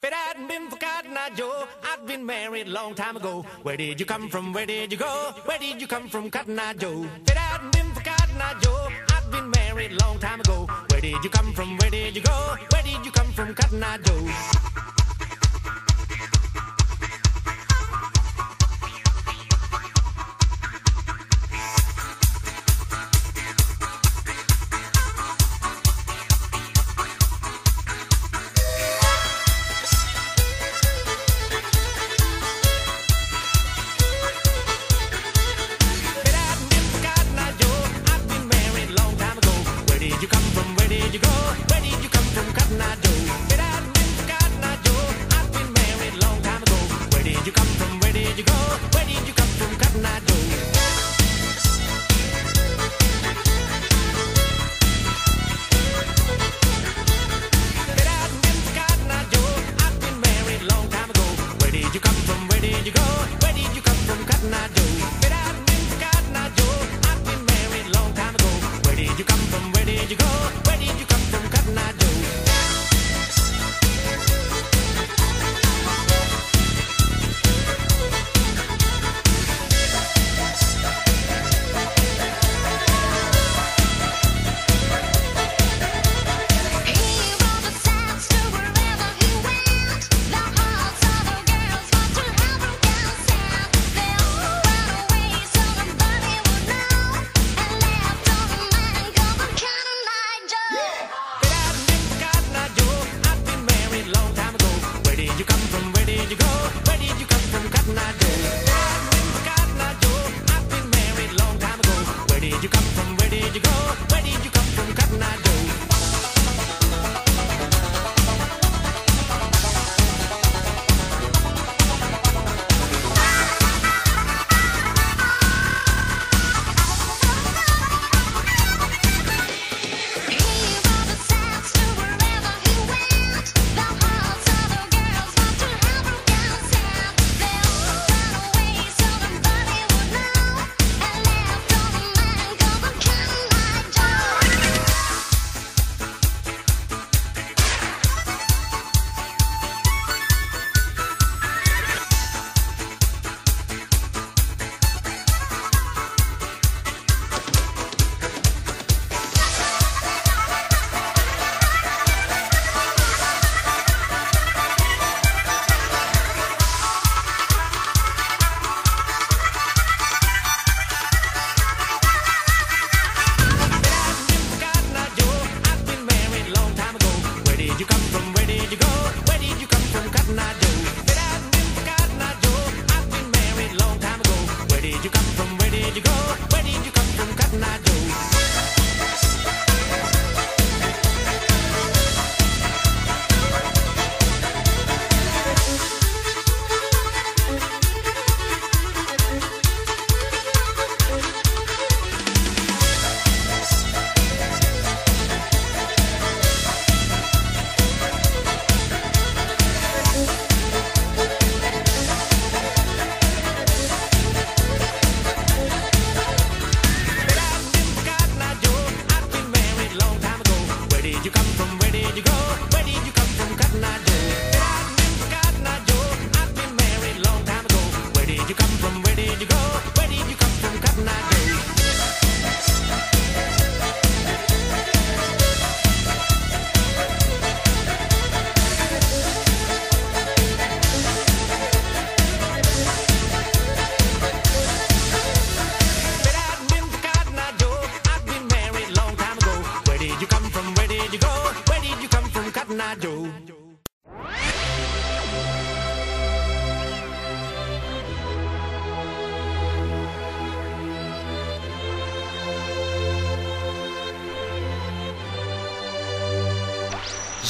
If it hadn't been for Cotton Eye Joe, I'd been married a long time ago. Where did you come from? Where did you go? Where did you come from, Cotton Eye Joe? If it hadn't been for Cotton Eye Joe, I'd been married a long time ago. Where did you come from? Where did you go? Where did you come from, Cotton Eye Joe?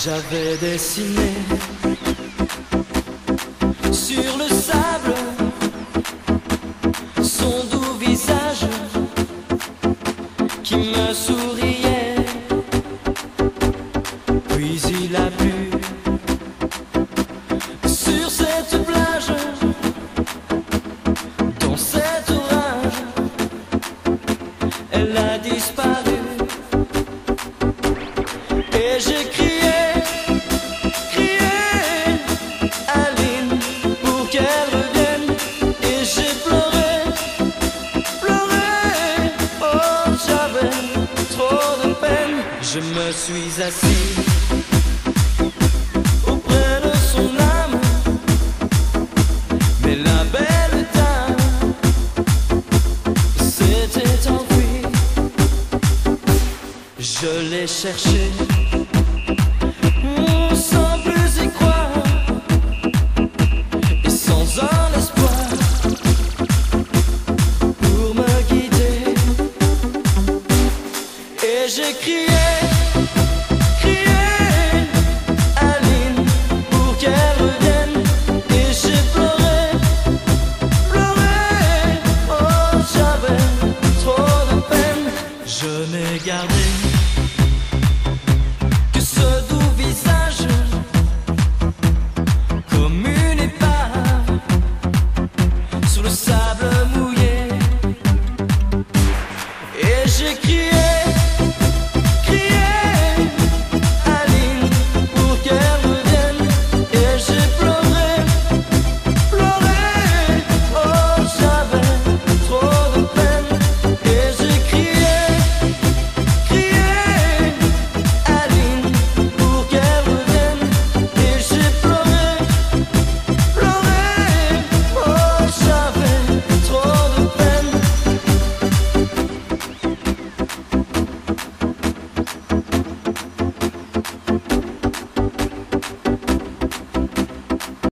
J'avais dessiné sur le sable son doux visage qui me souriait, puis il a plu sur cette plage, dans cet orage, elle a disparu et j'ai crié, crié. suis assis auprès de son âme, mais la belle dame s'était enfuie. Je l'ai cherchée sans plus y croire et sans un espoir pour me guider. Et j'ai crié, crié Aline pour qu'elle